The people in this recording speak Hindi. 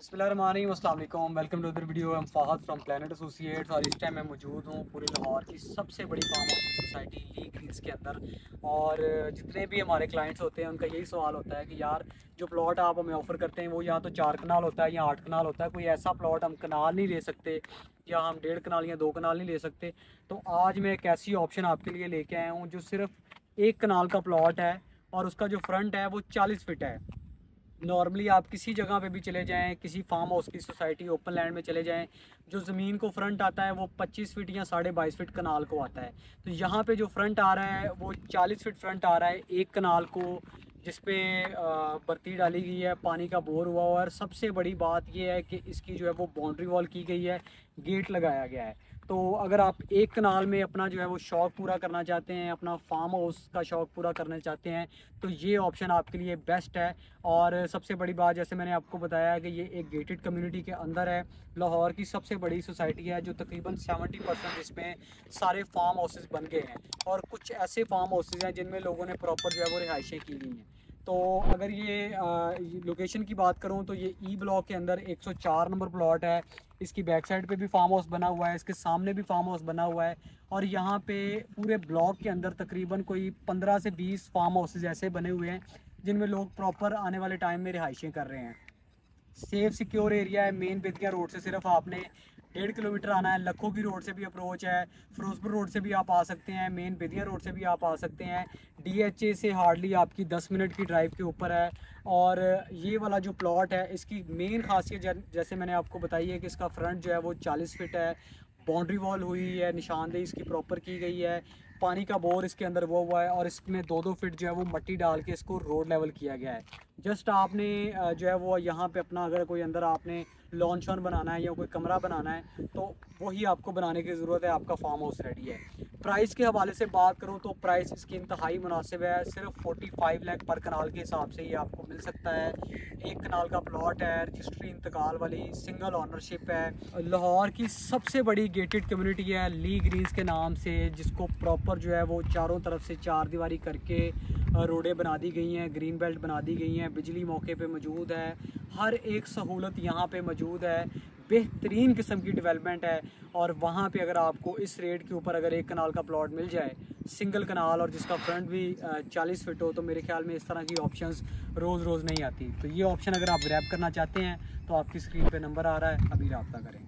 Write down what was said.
बिस्मिल्लाहिर्रहमानिर्रहीम, अस्सलाम वालेकुम, welcome to other video. I am Fahad from planet associates और इस टाइम मैं मौजूद हूँ पूरे लाहौर की सबसे बड़ी फार्म हाउसिंग सोसाइटी ली ग्रीन्स के अंदर। और जितने भी हमारे क्लाइंट्स होते हैं उनका यही सवाल होता है कि यार जो प्लॉट आप हमें ऑफ़र करते हैं वो या तो 4 कनाल होता है या 8 कनाल होता है, कोई ऐसा प्लॉट हम कनाल नहीं ले सकते या हम 1.5 कनाल या 2 कनाल नहीं ले सकते। तो आज मैं एक ऐसी ऑप्शन आपके लिए लेके आया हूँ जो सिर्फ 1 कनाल का प्लॉट है और उसका जो फ्रंट है वो 40 फिट है। नॉर्मली आप किसी जगह पे भी चले जाएं, किसी फार्म हाउस की सोसाइटी ओपन लैंड में चले जाएं, जो ज़मीन को फ्रंट आता है वो 25 फीट या 22.5 फीट कनाल को आता है। तो यहाँ पे जो फ्रंट आ रहा है वो 40 फीट फ्रंट आ रहा है 1 कनाल को, जिसपे बर्ती डाली गई है, पानी का बोर हुआ हुआ है। और सबसे बड़ी बात ये है कि इसकी जो है वो बाउंड्री वॉल की गई है, गेट लगाया गया है। तो अगर आप 1 कनाल में अपना जो है वो शौक़ पूरा करना चाहते हैं, अपना फार्म हाउस का शौक़ पूरा करना चाहते हैं, तो ये ऑप्शन आपके लिए बेस्ट है। और सबसे बड़ी बात, जैसे मैंने आपको बताया कि ये एक गेटेड कम्युनिटी के अंदर है, लाहौर की सबसे बड़ी सोसाइटी है जो तकरीबन 70% इसमें सारे फार्म हाउसेस बन गए हैं। और कुछ ऐसे फार्म हाउसेस हैं जिनमें लोगों ने प्रॉपर जो है वो रिहाइशें की हुई हैं। तो अगर ये लोकेशन की बात करूं तो ये ई ब्लॉक के अंदर 104 नंबर प्लॉट है। इसकी बैक साइड पे भी फार्म हाउस बना हुआ है, इसके सामने भी फार्म हाउस बना हुआ है। और यहाँ पे पूरे ब्लॉक के अंदर तकरीबन कोई 15 से 20 फार्म हाउसेज ऐसे बने हुए हैं जिनमें लोग प्रॉपर आने वाले टाइम में रिहाइशें कर रहे हैं। सेफ सिक्योर एरिया है। मेन बेतिया रोड से सिर्फ आपने 1.5 किलोमीटर आना है। लखों की रोड से भी अप्रोच है, फिरोजपुर रोड से भी आप आ सकते हैं, मेन बेतिया रोड से भी आप आ सकते हैं। DHA से हार्डली आपकी 10 मिनट की ड्राइव के ऊपर है। और ये वाला जो प्लॉट है इसकी मेन खासियत जैसे मैंने आपको बताई है कि इसका फ्रंट जो है वो 40 फिट है, बाउंड्री वॉल हुई है, निशानदेही इसकी प्रॉपर की गई है, पानी का बोर इसके अंदर वो हुआ है और इसमें 2-2 फिट जो है वो मट्टी डाल के इसको रोड लेवल किया गया है। जस्ट आपने जो है वो यहाँ पे अपना अगर कोई अंदर आपने लॉन शॉन बनाना है या कोई कमरा बनाना है तो वही आपको बनाने की ज़रूरत है, आपका फार्म हाउस रेडी है। प्राइस के हवाले से बात करूँ तो प्राइस इसकी इंतहाई मुनासिब है। सिर्फ 45 लाख पर कनाल के हिसाब से ये आपको मिल सकता है। 1 कनाल का प्लॉट है, रजिस्ट्री इंतकाल वाली सिंगल ऑनरशिप है। लाहौर की सबसे बड़ी गेटेड कम्युनिटी है ली ग्रीन्स के नाम से, जिसको प्रॉपर जो है वो चारों तरफ से 4 दीवारी करके रोडें बना दी गई हैं, ग्रीन बेल्ट बना दी गई हैं, बिजली मौके पे मौजूद है, हर एक सहूलत यहाँ पे मौजूद है, बेहतरीन किस्म की डेवलपमेंट है। और वहाँ पे अगर आपको इस रेट के ऊपर अगर 1 कनाल का प्लॉट मिल जाए सिंगल कनाल और जिसका फ्रंट भी 40 फिट हो, तो मेरे ख्याल में इस तरह की ऑप्शंस रोज़ रोज़ नहीं आती। तो ये ऑप्शन अगर आप ग्रैब करना चाहते हैं तो आपकी स्क्रीन पे नंबर आ रहा है, अभी रब्ता करें।